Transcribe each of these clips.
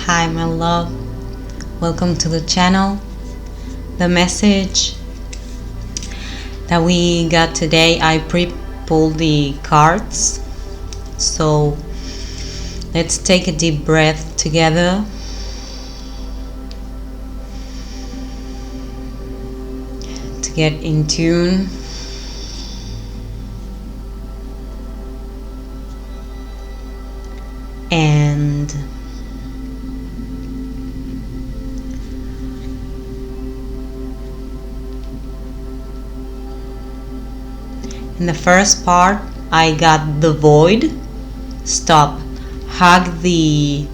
Hi my love, welcome to the channel. The message that we got today, I pre-pulled the cards, so let's take a deep breath together. To get in tune. And in the first part, I got the void, stop, hug the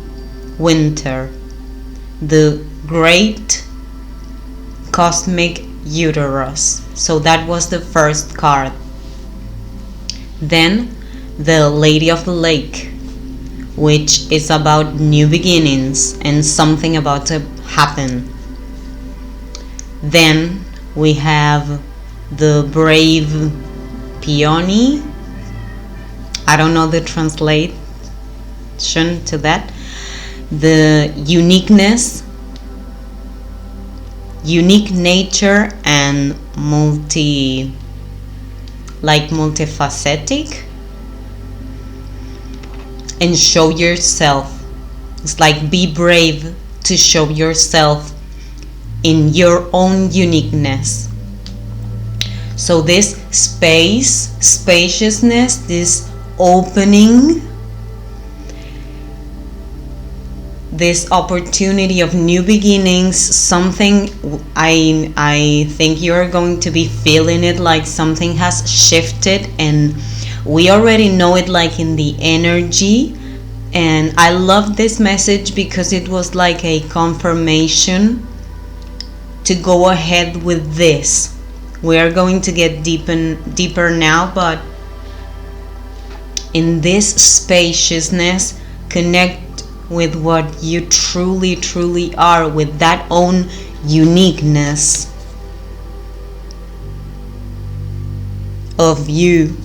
winter, the great cosmic uterus. So that was the first card. Then the Lady of the Lake, which is about new beginnings and something about to happen. Then we have the Brave Peony. I don't know the translation to that. The uniqueness, unique nature, and multifacetic. And show yourself. It's like be brave to show yourself in your own uniqueness. So this spaciousness, this opening, this opportunity of new beginnings, something I think you're going to be feeling it, like something has shifted, and we already know it like in the energy. And I love this message because it was like a confirmation to go ahead with this. We are going to get deeper now, but in this spaciousness, connect with what you truly are, with that own uniqueness of you.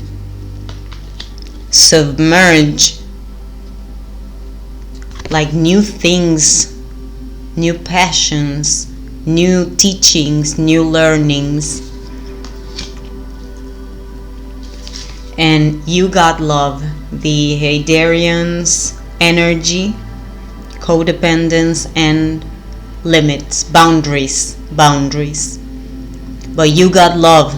Submerge like new things, new passions, new teachings, new learnings. And you got love, the Hadarian's energy, codependence, and limits, boundaries. But you got love,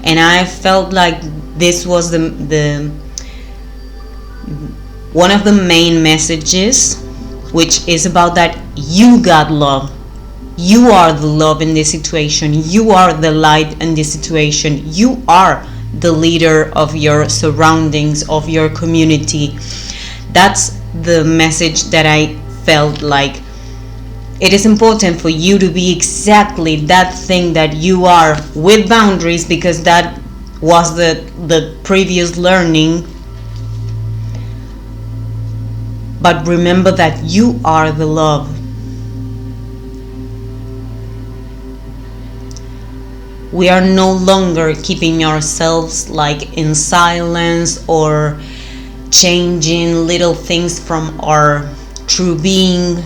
and I felt like this was the one of the main messages, which is about that you got love. You are the love in this situation. You are the light in this situation. You are the leader of your surroundings, of your community. That's the message that I felt like. It is important for you to be exactly that thing that you are, with boundaries, because that was the previous learning. But remember that you are the love. We are no longer keeping ourselves like in silence or changing little things from our true being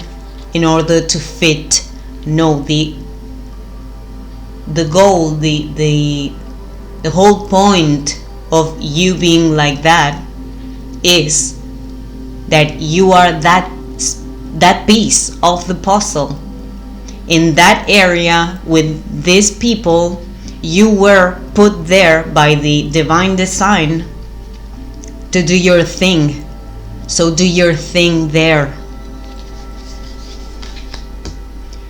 in order to fit. No, the goal, the whole point of you being like that is that you are that piece of the puzzle. In that area with these people, you were put there by the divine design to do your thing. So do your thing there.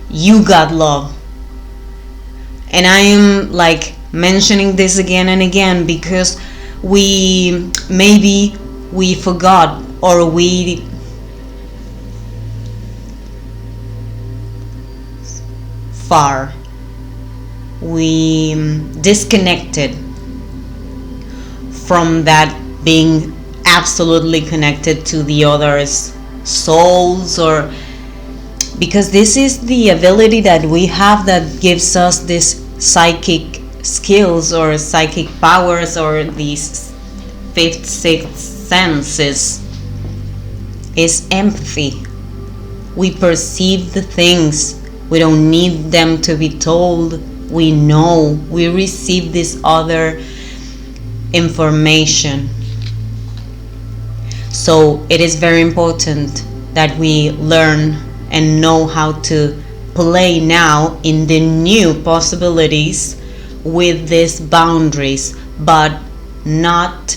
You got love. And I am like mentioning this again and again because we forgot, or we disconnected from that being absolutely connected to the other's souls, or because this is the ability that we have that gives us this psychic skills or psychic powers or these fifth, sixth senses. is empathy. We perceive the things. We don't need them to be told. We know. We receive this other information. So it is very important that we learn and know how to play now in the new possibilities with these boundaries, but not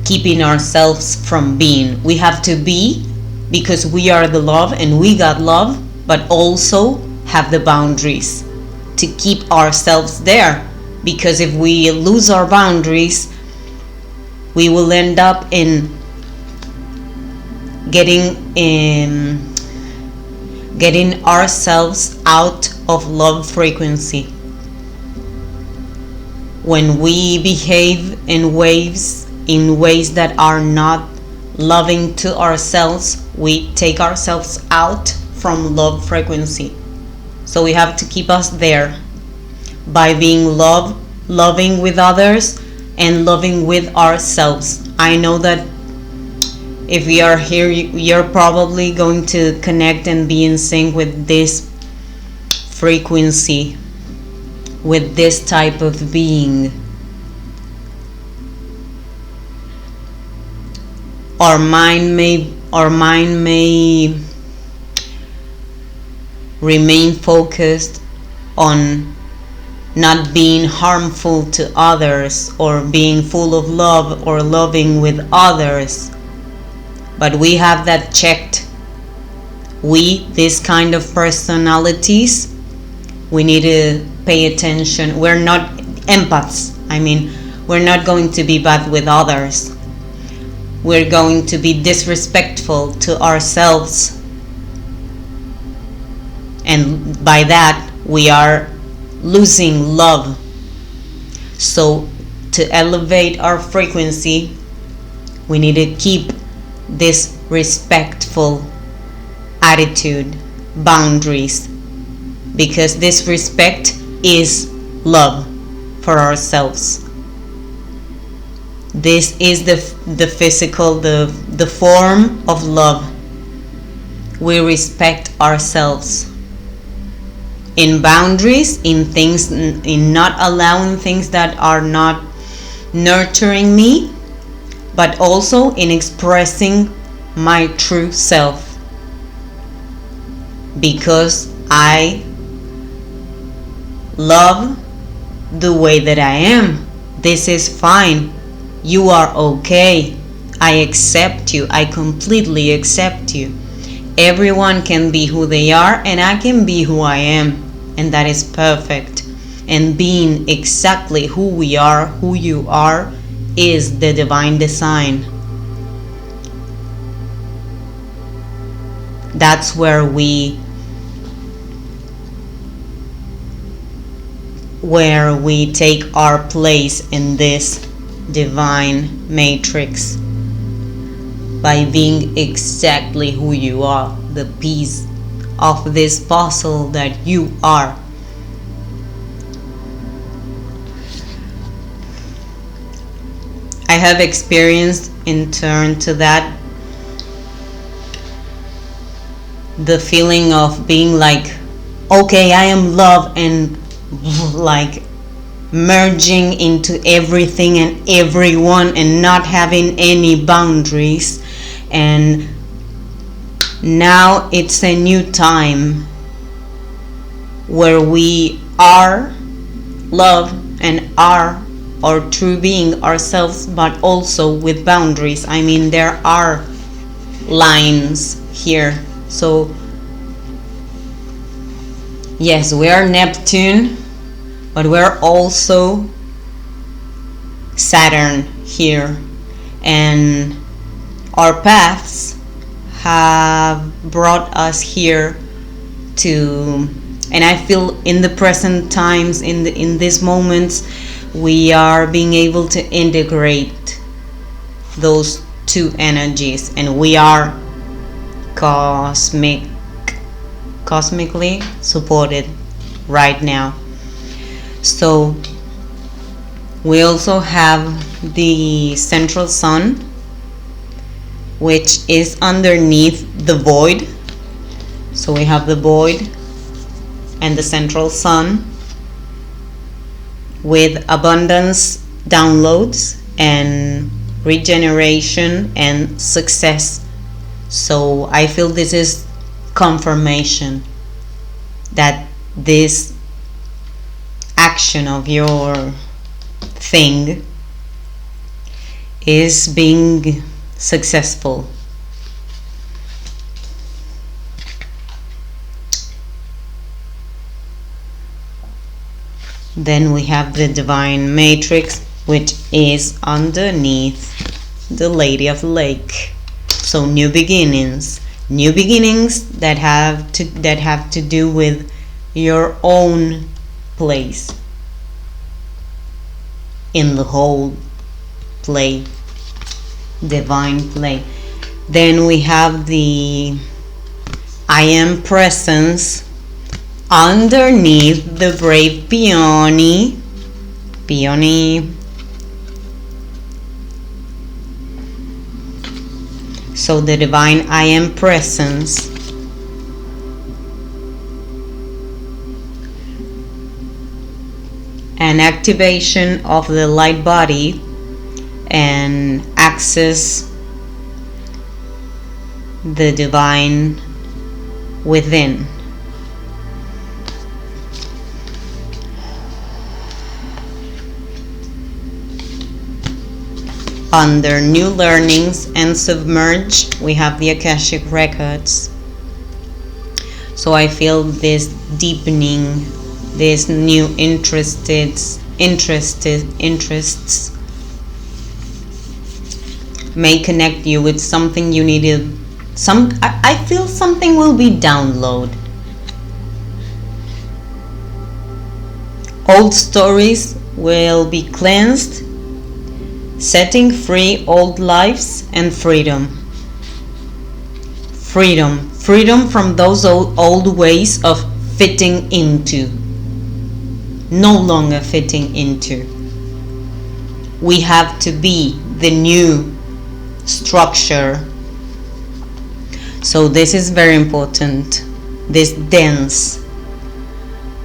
keeping ourselves from being. We have to be, because we are the love and we got love, but also have the boundaries to keep ourselves there. Because if we lose our boundaries, we will end up in getting ourselves out of love frequency. When we behave in ways that are not loving to ourselves, we take ourselves out from love frequency. So we have to keep us there by being loving with others and loving with ourselves. I know that if we are here, you're probably going to connect and be in sync with this frequency, with this type of being. Our mind may remain focused on not being harmful to others, or being full of love or loving with others, but we have that checked. This kind of personalities, we need to pay attention. We're not empaths. We're not going to be bad with others. We're going to be disrespectful to ourselves, and by that we are losing love. So to elevate our frequency, we need to keep this respectful attitude, boundaries, because this respect is love for ourselves. This is the physical, the form of love. We respect ourselves in boundaries, in things, in not allowing things that are not nurturing me, but also in expressing my true self, because I love the way that I am. This is fine. You are okay. I accept you. I completely accept you. Everyone can be who they are, and I can be who I am, and that is perfect. And being exactly who we are, who you are, is the divine design. That's where we take our place in this divine matrix, by being exactly who you are, the piece of this puzzle that you are. I have experienced, in turn to that, the feeling of being like, okay, I am love, and like merging into everything and everyone and not having any boundaries. And now it's a new time where we are love and are our true being ourselves, but also with boundaries. There are lines here. So yes, we are Neptune, but we're also Saturn here, and our paths have brought us here to, and I feel in the present times, in these moments, we are being able to integrate those two energies, and we are cosmically supported right now. So we also have the central sun, which is underneath the void. So we have the void and the central sun with abundance, downloads, and regeneration and success. So I feel this is confirmation that this action of your thing is being successful. Then we have the divine matrix, which is underneath the Lady of the Lake. So new beginnings that have to do with your own place in the whole play, divine play. Then we have the I am presence underneath the brave peony. So the divine I am presence and activation of the light body and access the divine within. Under new learnings and submerged, we have the Akashic records. So I feel this deepening, this new interests may connect you with something you needed. I feel something will be downloaded. Old stories will be cleansed, setting free old lives and freedom from those old ways of fitting into, no longer fitting into. We have to be the new structure. So this is very important, this dance.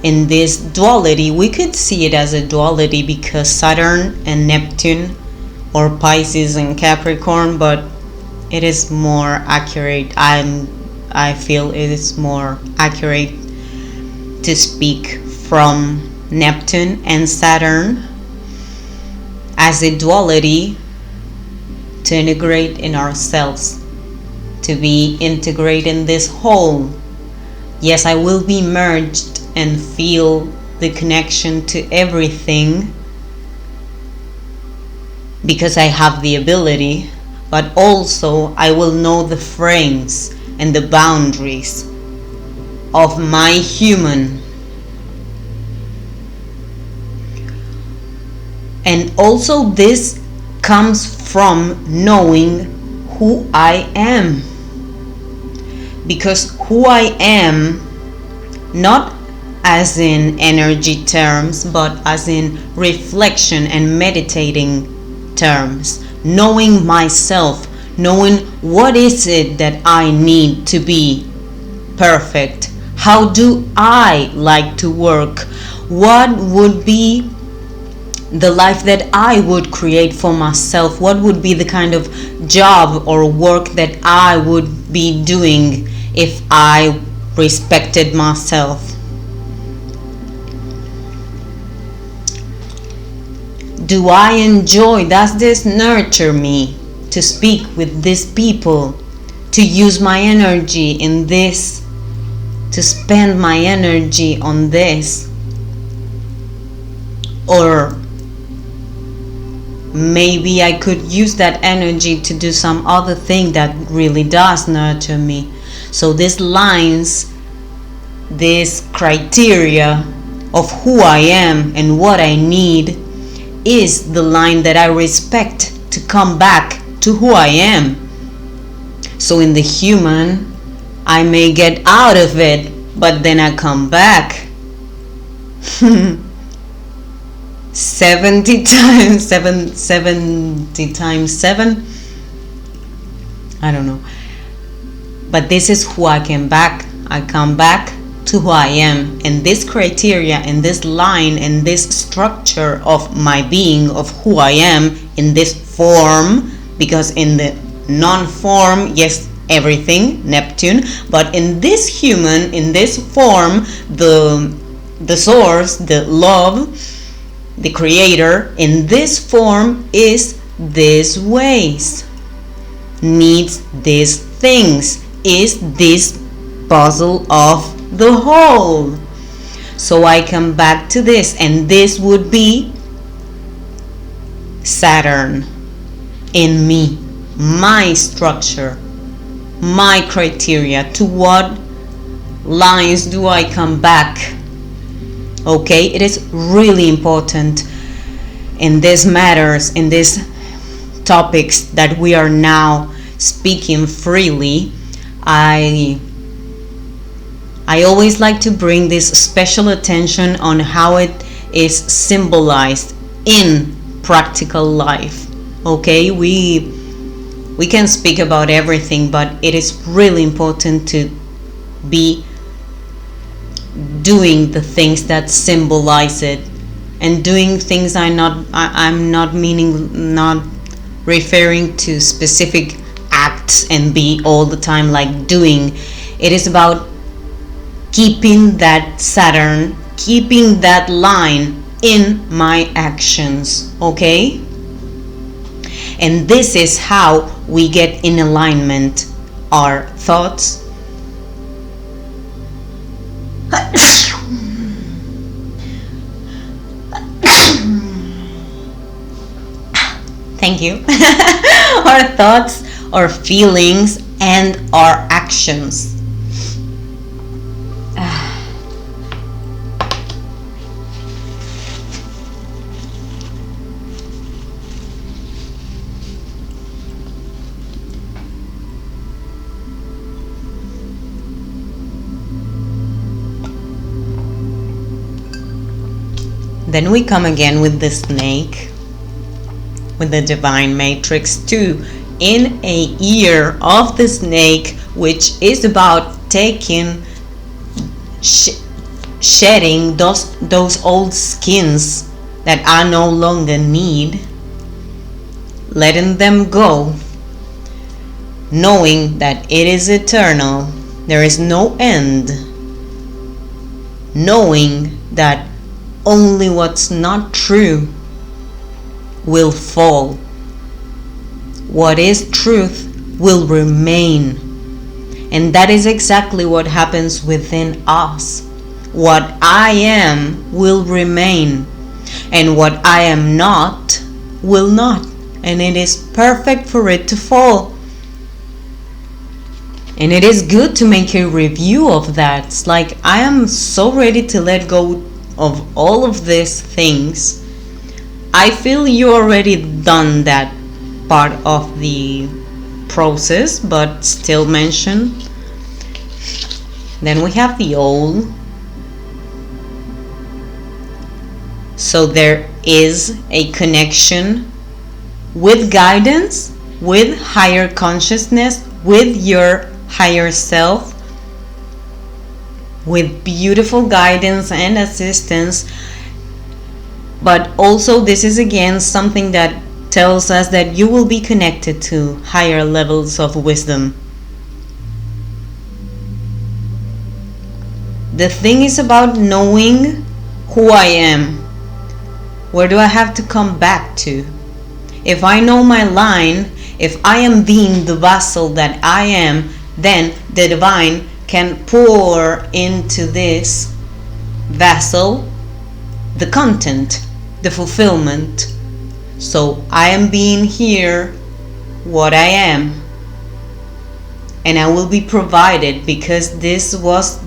In this duality, we could see it as a duality because Saturn and Neptune, or Pisces and Capricorn, but it is more accurate. I feel it is more accurate to speak from Neptune and Saturn as a duality, to integrate in ourselves, to be integrated in this whole. Yes, I will be merged and feel the connection to everything because I have the ability, but also I will know the frames and the boundaries of my human. And also this comes from knowing who I am, because who I am, not as in energy terms, but as in reflection and meditating terms, knowing myself, knowing what is it that I need to be perfect, how do I like to work, what would be the life that I would create for myself, what would be the kind of job or work that I would be doing if I respected myself. Do I enjoy, does this nurture me to speak with these people, to use my energy in this, to spend my energy on this? Or maybe I could use that energy to do some other thing that really does nurture me. So these lines, this criteria of who I am and what I need is the line that I respect to come back to who I am. So in the human, I may get out of it, but then I come back 70 times 7. I don't know. But this is who I come back. I come back to who I am. And this criteria and this line and this structure of my being, of who I am in this form, because in the non-form, yes, everything, Neptune, but in this human, in this form, the source, the love, the creator, in this form is these ways, needs these things, is this puzzle of the whole. So I come back to this, and this would be Saturn in me, my structure, my criteria. To what lines do I come back? Okay, it is really important in these matters, in these topics that we are now speaking freely. I always like to bring this special attention on how it is symbolized in practical life. Okay, we can speak about everything, but it is really important to be doing the things that symbolize it, and doing things I'm not referring to specific acts and be all the time like doing. It is about keeping that Saturn, keeping that line in my actions. Okay, and this is how we get in alignment. Our thoughts, thank you, our thoughts, our feelings, and our actions. Then we come again with the snake, with the divine matrix 2 in a ear of the snake, which is about taking, shedding those old skins that I no longer need, letting them go, knowing that it is eternal, there is no end, knowing that only what's not true will fall. What is truth will remain. And that is exactly what happens within us. What I am will remain, and what I am not will not. And it is perfect for it to fall. And it is good to make a review of that. It's like, I am so ready to let go of all of these things. I feel you already done that part of the process, but still mention. Then we have the old. So there is a connection with guidance, with higher consciousness, with your higher self, with beautiful guidance and assistance. But also this is again something that tells us that you will be connected to higher levels of wisdom. The thing is about knowing who I am. Where do I have to come back to? If I know my line, if I am being the vessel that I am, then the divine can pour into this vessel the content, the fulfillment. So I am being here what I am, and I will be provided, because this was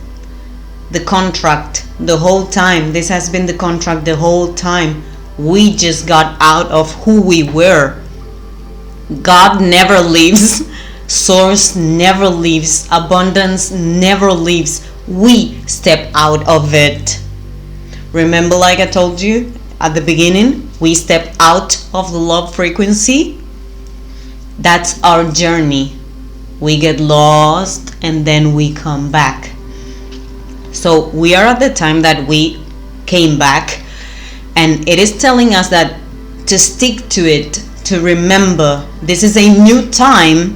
the contract the whole time. This has been the contract the whole time. We just got out of who we were. God never leaves. Source never leaves. Abundance never leaves. We step out of it. Remember, like I told you at the beginning, we step out of the love frequency. That's our journey. we get lost, and then we come back. So we are at the time that we came back, and it is telling us that to stick to it, to remember this is a new time.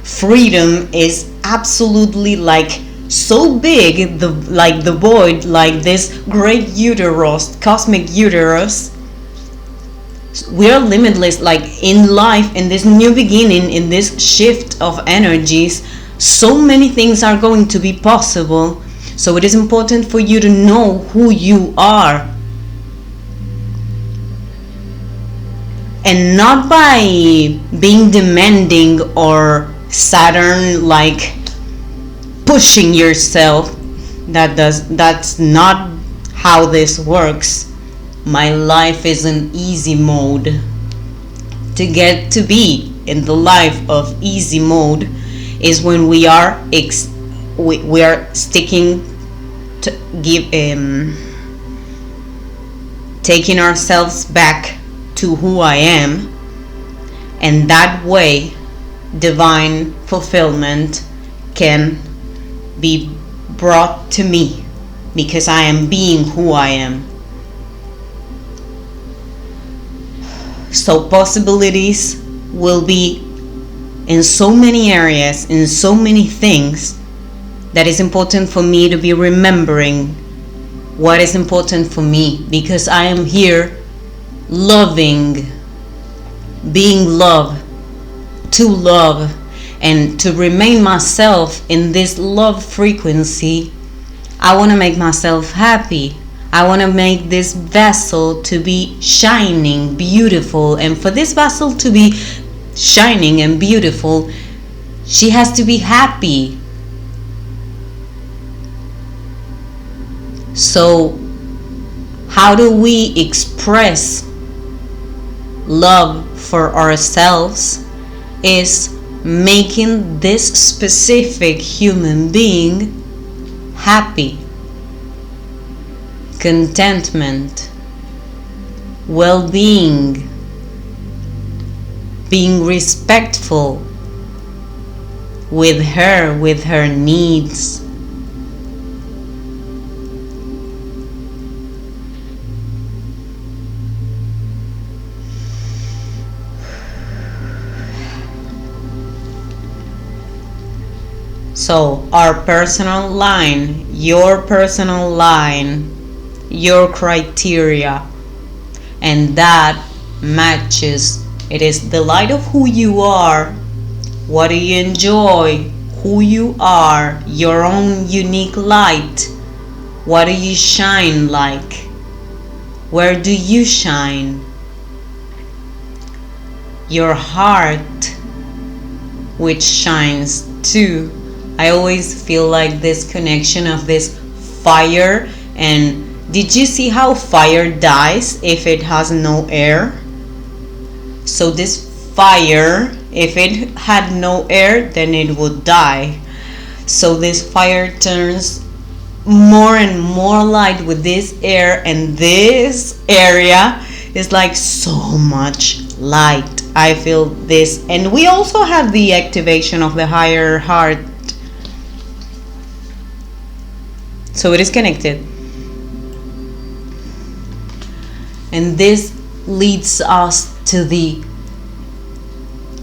Freedom is absolutely like so big, like the void, like this great uterus, cosmic uterus. We are limitless, like in life, in this new beginning, in this shift of energies. So many things are going to be possible. So it is important for you to know who you are, and not by being demanding or Saturn like pushing yourself. That's not how this works. My life is an easy mode. To get to be in the life of easy mode is when we are we are sticking to taking ourselves back to who I am, and that way divine fulfillment can be brought to me, because I am being who I am. So possibilities will be in so many areas, in so many things, that is important for me to be remembering what is important for me, because I am here loving, being love, to love, and to remain myself in this love frequency. I want to make myself happy. I want to make this vessel to be shining, beautiful, and for this vessel to be shining and beautiful, she has to be happy. So how do we express love for ourselves? Is making this specific human being happy, contentment, well-being, being respectful with her needs. So our personal line, your criteria, and that matches. It is the light of who you are. What do you enjoy? Who you are, your own unique light. What do you shine like? Where do you shine? Your heart, which shines too. I always feel like this connection of this fire. And did you see how fire dies if it has no air? So this fire, if it had no air, then it would die. So this fire turns more and more light with this air, and this area is like so much light. I feel this. And we also have the activation of the higher heart. So it is connected. And this leads us to the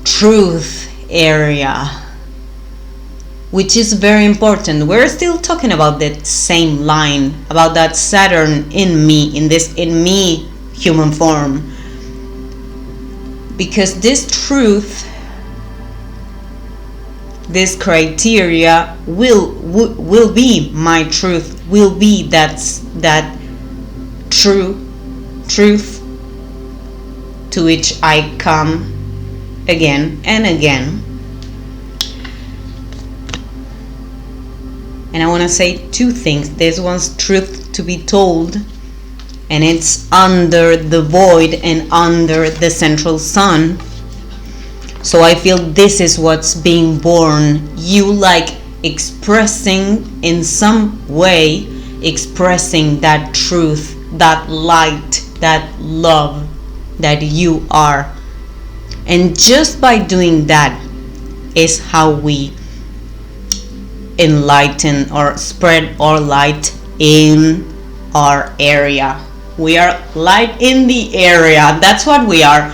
truth area, which is very important. We're still talking about that same line, about that Saturn in me, in me human form. Because this truth, this criteria will be my truth, will be that truth to which I come again and again. And I want to say two things. There's one's truth to be told, and it's under the void and under the central sun. So I feel this is what's being born. You like expressing in some way, expressing that truth, that light, that love that you are. And just by doing that, is how we enlighten or spread our light in our area. We are light in the area. That's what we are.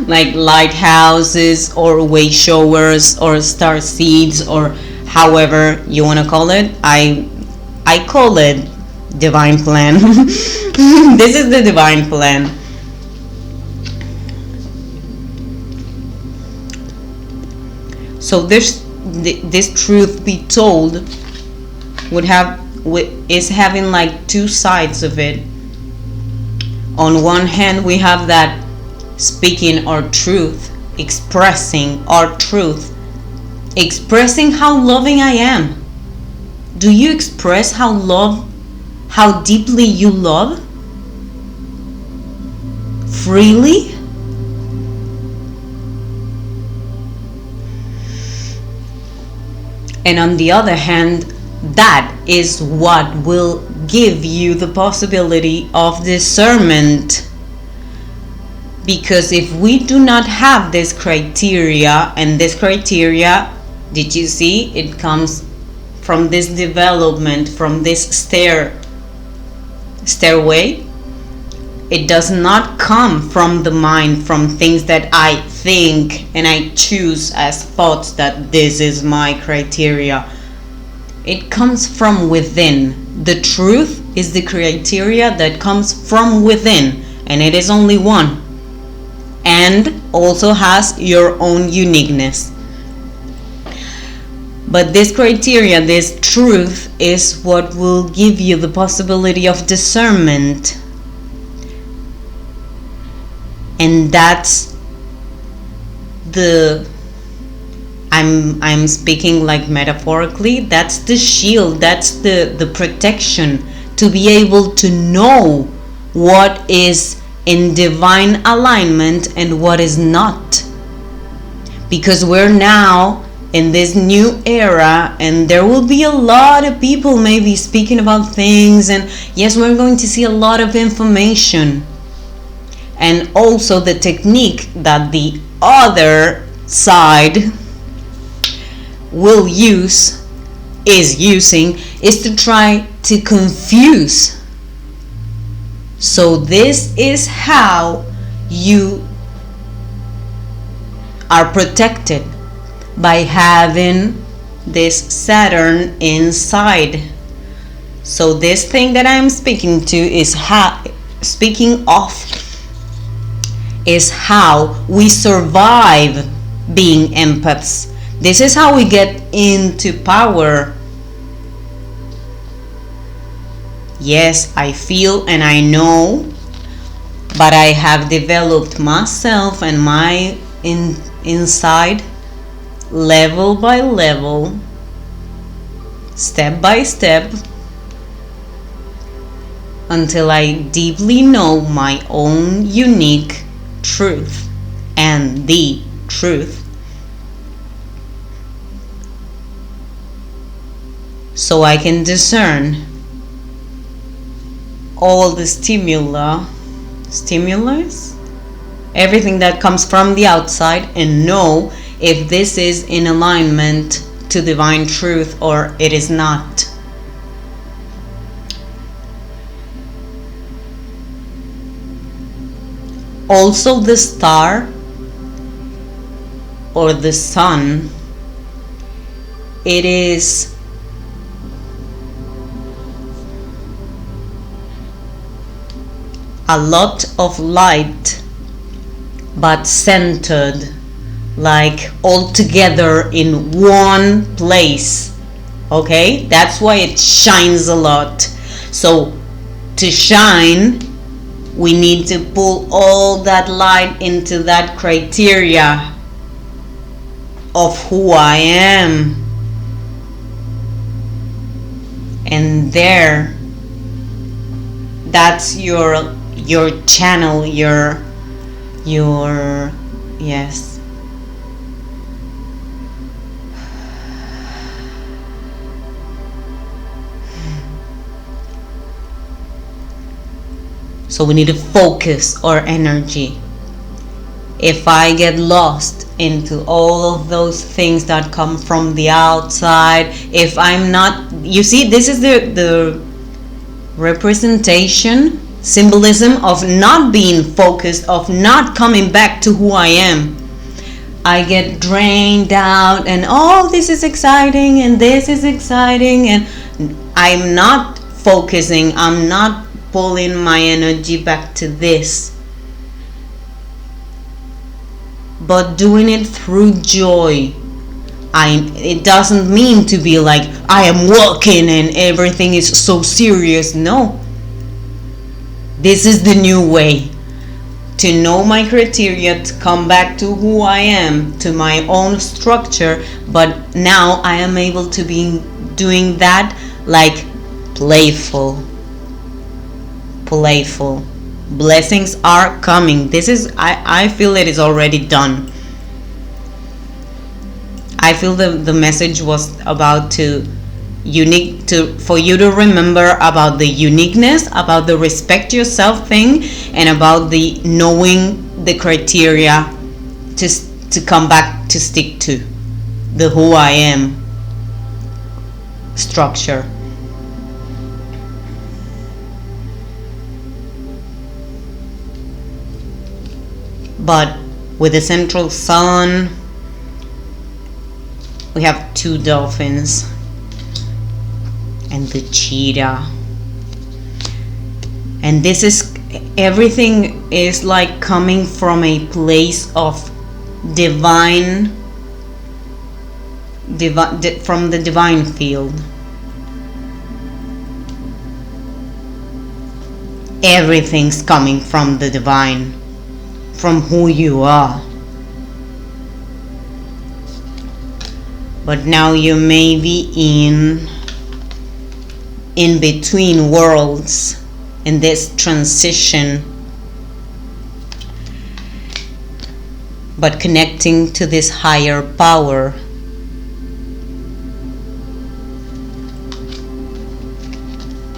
Like lighthouses or way showers or star seeds or however you want to call it. I call it divine plan. This is the divine plan. So this truth be told is having like two sides of it. On one hand, we have that speaking our truth, expressing our truth, expressing how loving I am. Do you express how deeply you love? Freely? And on the other hand, that is what will give you the possibility of discernment. Because if we do not have this criteria, and this criteria, did you see, it comes from this development, from this stairway. It does not come from the mind, from things that I think and I choose as thoughts that this is my criteria. It comes from within. The truth is the criteria that comes from within, and it is only one, and also has your own uniqueness. But this criteria, this truth, is what will give you the possibility of discernment. And that's I'm speaking like metaphorically, that's the shield, that's the protection to be able to know what is in divine alignment and what is not. Because we're now in this new era, and there will be a lot of people maybe speaking about things, and yes, we're going to see a lot of information. And also the technique that the other side will is to try to confuse. So this is how you are protected, by having this Saturn inside. So this thing that I'm speaking of is how we survive being empaths. This is how we get into power. Yes, I feel and I know, but I have developed myself and my inside, level by level, step by step, until I deeply know my own unique truth and the truth. So I can discern all the stimulus, everything that comes from the outside, and know if this is in alignment to divine truth or it is not. Also, the star or the sun, it is a lot of light, but centered, like all together in one place. Okay, that's why it shines a lot. So to shine, we need to pull all that light into that criteria of who I am. And there, that's your channel, your yes. So we need to focus our energy. If I get lost into all of those things that come from the outside. If I'm not, you see, this is the representation, symbolism of not being focused, of not coming back to who I am. I get drained out and this is exciting and this is exciting, and I'm not focusing, I'm not pulling my energy back to this, but doing it through joy. It doesn't mean to be like I am working and everything is so serious. No, this is the new way to know my criteria, to come back to who I am, to my own structure. But now I am able to be doing that like playful. Blessings are coming. This is, I feel it is already done. I feel the message was about for you to remember about the uniqueness, about the respect yourself thing, and about the knowing the criteria to come back to stick to the who I am structure. But with the central sun, we have 2 dolphins and the cheetah, and this is, everything is like coming from a place of divine from the divine field. Everything's coming from the divine, from who you are. But now you may be in between worlds, in this transition, but connecting to this higher power.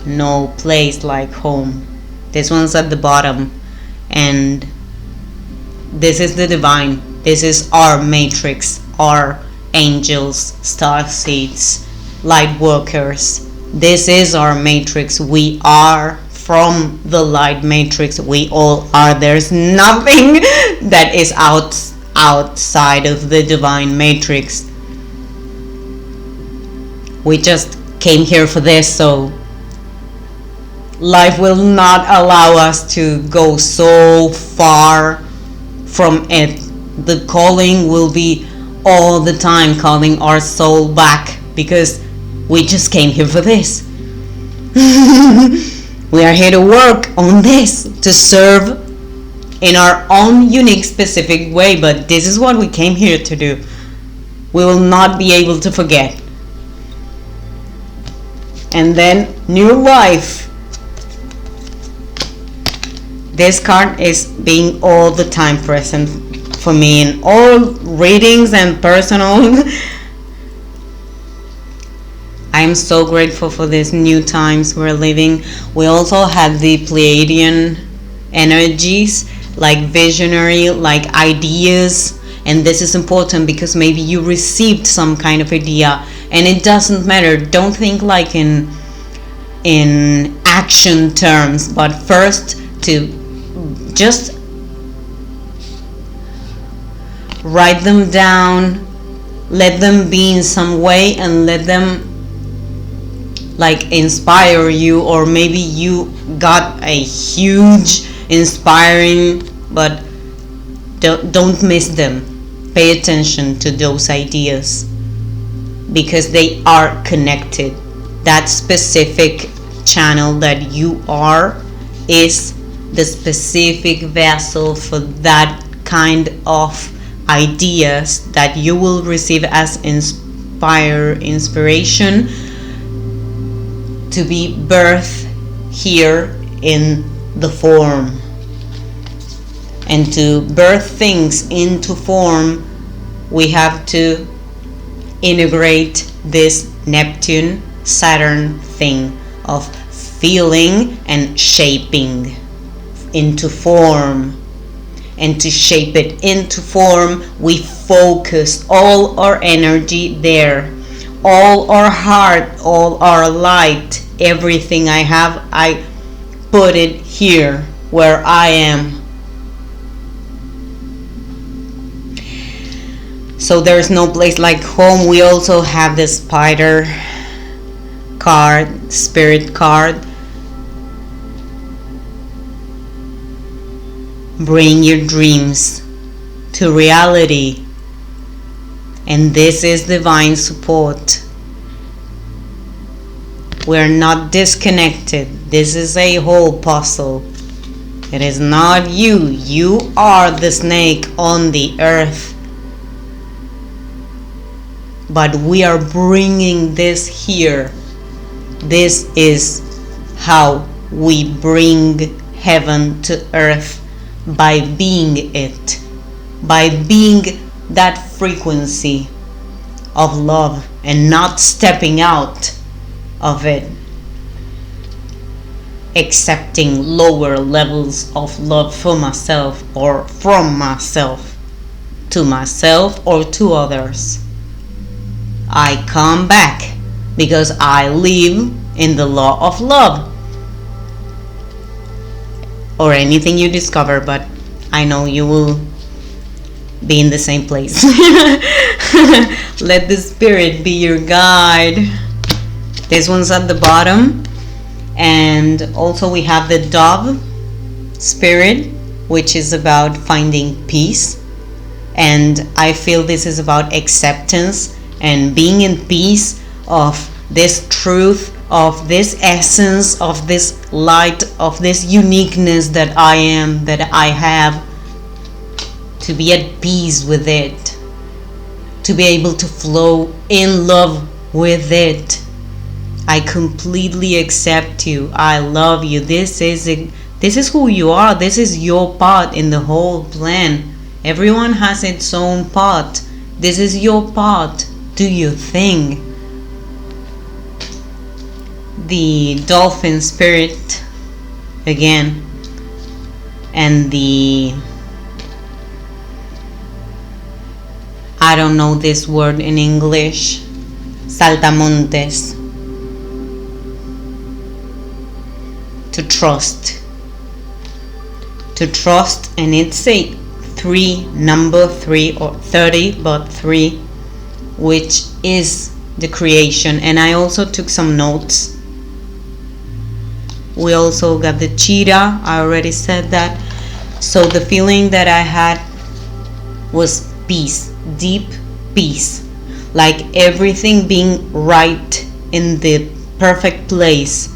No place like home. This one's at the bottom, and this is the divine. This is our matrix, our angels, starseeds, lightworkers. This is our matrix. We are from the light matrix. We all are. There's nothing that is outside of the divine matrix. We just came here for this, so life will not allow us to go so far from it. The calling will be all the time calling our soul back, because we just came here for this. We are here to work on this, to serve in our own unique specific way, but this is what we came here to do. We will not be able to forget. And then new life. This card is being all the time present for me in all readings and personal. I'm so grateful for these new times we're living. We also have the Pleiadian energies, like visionary, like ideas. And this is important because maybe you received some kind of idea, and it doesn't matter. Don't think like in action terms, but first to just write them down, let them be in some way, and let them like inspire you. Or maybe you got a huge inspiring, but don't miss them. Pay attention to those ideas because they are connected. That specific channel that you are is the specific vessel for that kind of ideas that you will receive as inspiration to be birthed here in the form. And to birth things into form, we have to integrate this Neptune Saturn thing of feeling and shaping into form. and to shape it into form, we focus all our energy there. All our heart, all our light, everything I have, I put it here where I am. So there's no place like home. We also have the spider card, spirit card. Bring your dreams to reality. And this is divine support. We're not disconnected. This is a whole puzzle. It is not you. You are the snake on the earth. But we are bringing this here. This is how we bring heaven to earth, by being it, by being that frequency of love and not stepping out of it, accepting lower levels of love for myself or from myself to myself or to others. I come back because I live in the law of love. Or anything you discover, but I know you will be in the same place. Let the spirit be your guide. This one's at the bottom. And also we have the dove spirit, which is about finding peace. And I feel this is about acceptance and being in peace of this truth, of this essence, of this light, of this uniqueness that I am, that I have, to be at peace with it, to be able to flow in love with it. I completely accept you. I love you. This is who you are. This is your part in the whole plan. Everyone has its own part. This is your part. Do your thing. The dolphin spirit again, and the, I don't know this word in English, saltamontes. To trust, and it's a number 3 or 30, but 3, which is the creation. And I also took some notes. We also got the cheetah. I already said that. So the feeling that I had was peace, deep peace, like everything being right in the perfect place,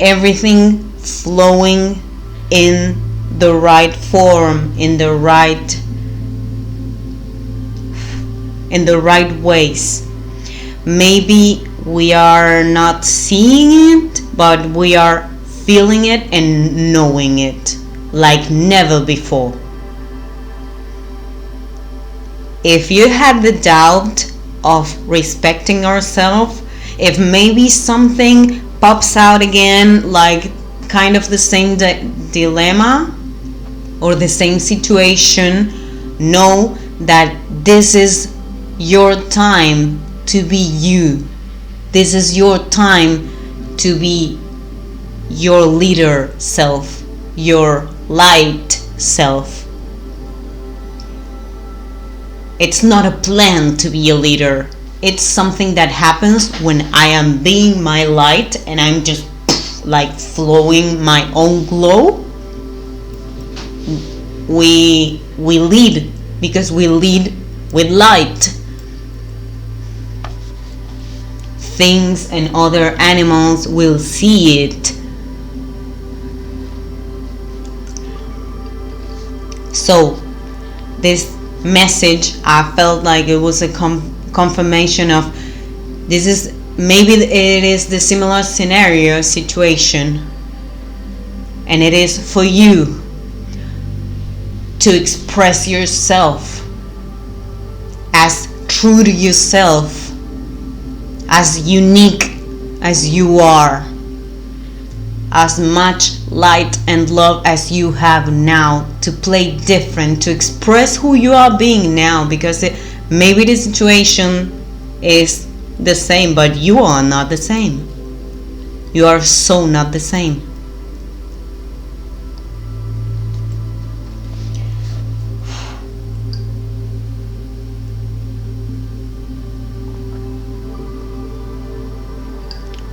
everything flowing in the right form, in the right ways. Maybe we are not seeing it, but we are feeling it and knowing it like never before. If you had the doubt of respecting ourselves, if maybe something pops out again, like kind of the same dilemma or the same situation, know that this is your time to be you. This is your time to be your leader self, your light self. It's not a plan to be a leader. It's something that happens when I am being my light and I'm just like flowing my own glow. We lead because we lead with light. Things and other animals will see it. So this message, I felt like it was a confirmation of this is, maybe it is the similar scenario situation, and it is for you to express yourself as true to yourself, as unique as you are. as much light and love as you have now, to play different, to express who you are being now, because maybe the situation is the same, but you are not the same. You are so not the same.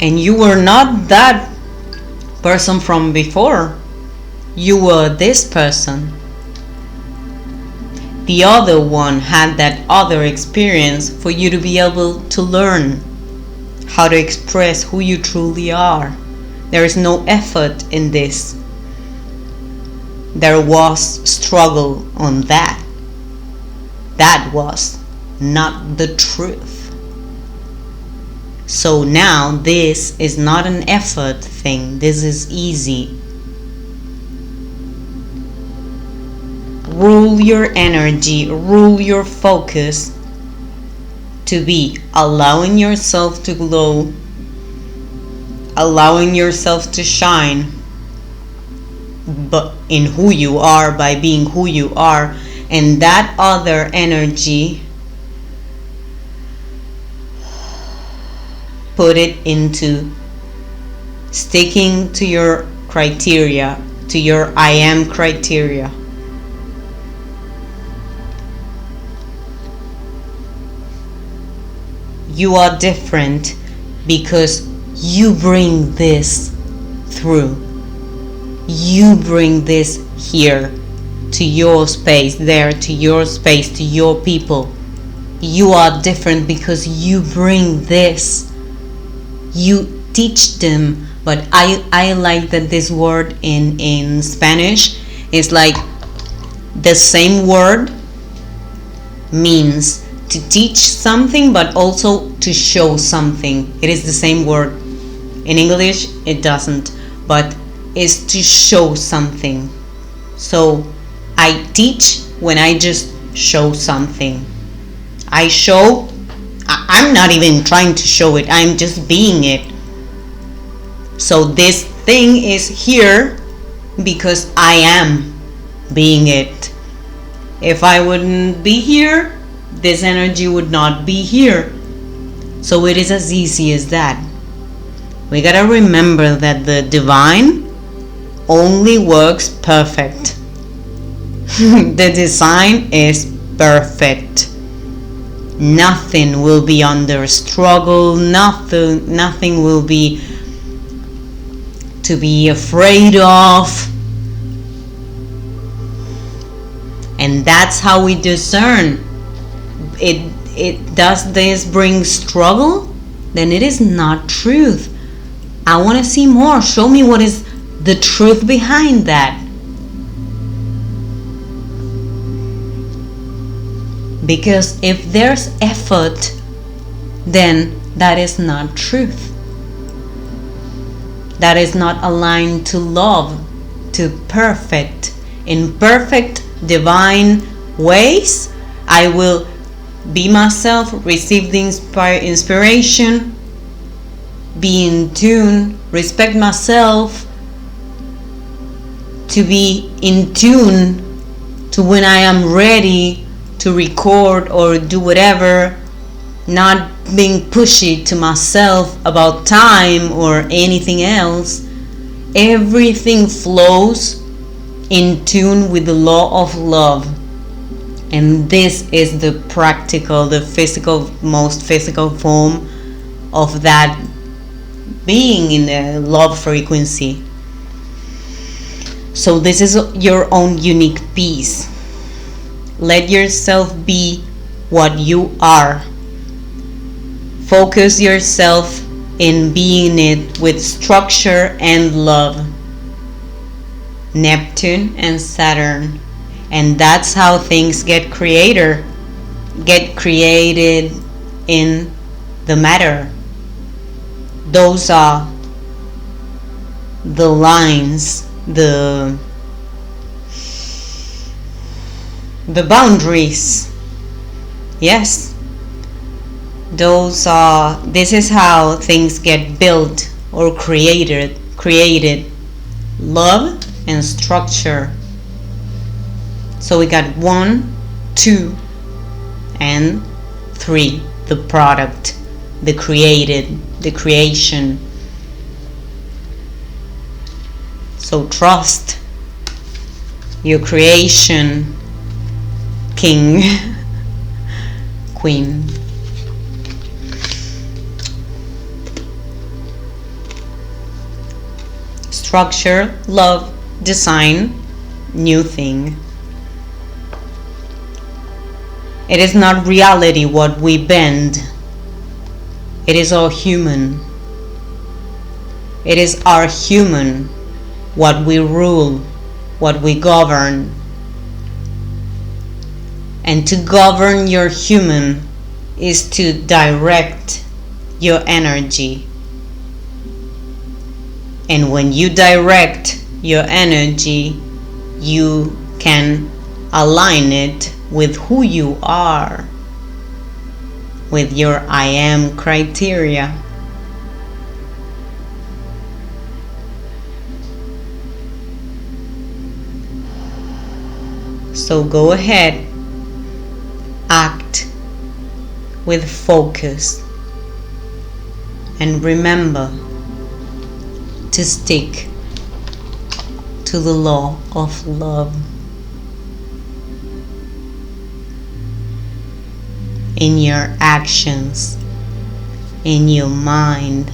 And you were not that person from before. You were this person. The other one had that other experience for you to be able to learn how to express who you truly are. There is no effort in this. There was struggle on that. That was not the truth. So now this is not an effort thing. This is easy. Rule your energy, rule your focus to be allowing yourself to glow, allowing yourself to shine, but in who you are, by being who you are. And that other energy, put it into sticking to your criteria, to your I am criteria. You are different because you bring this through. You bring this here, to your space, there, to your space, to your people. You are different because you bring this. You teach them. But I like that this word in Spanish is like the same word means to teach something but also to show something. It is the same word. In English it doesn't, but it's to show something. So I teach when I just show something. I'm not even trying to show it, I'm just being it. So this thing is here because I am being it. If I wouldn't be here, this energy would not be here. So it is as easy as that. We gotta remember that the divine only works perfect. The design is perfect. Nothing will be under struggle, nothing will be to be afraid of. And that's how we discern. Does this bring struggle? Then it is not truth. I want to see more. Show me what is the truth behind that. Because if there's effort, then that is not truth. That is not aligned to love, to perfect. In perfect divine ways, I will be myself, receive the inspiration, be in tune, respect myself, to be in tune to when I am ready to record or do whatever, not being pushy to myself about time or anything else. Everything flows in tune with the law of love. And this is the practical, the physical, most physical form of that being in the love frequency. So this is your own unique piece. Let yourself be what you are. Focus yourself in being it with structure and love. Neptune and Saturn. And that's how things get created in the matter. Those are the lines, the boundaries. Yes, this is how things get built or created. love, and structure. So we got 1, 2, and 3. The product, the created, the creation. So trust your creation, king, queen. Structure, love, design, new thing. It is not reality what we bend. It is all human. It is our human what we rule, what we govern. And to govern your human is to direct your energy. And when you direct your energy, you can align it with who you are, with your I am criteria. So go ahead, act with focus, and remember to stick to the law of love. In your actions, in your mind,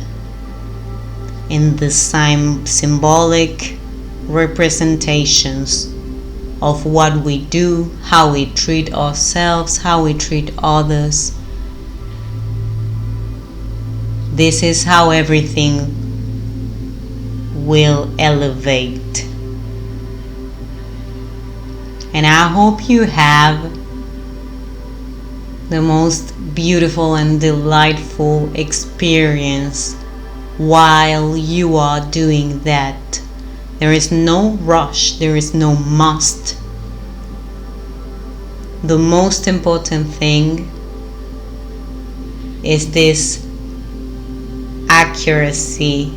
in the symbolic representations of what we do, how we treat ourselves, how we treat others. This is how everything will elevate. And I hope you have the most beautiful and delightful experience while you are doing that. There is no rush, there is no must. The most important thing is this accuracy,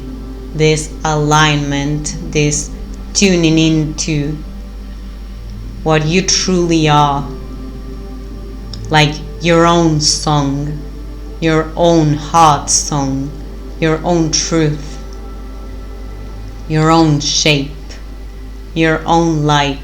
this alignment, this tuning into what you truly are, like your own song, your own heart song, your own truth, your own shape, your own light.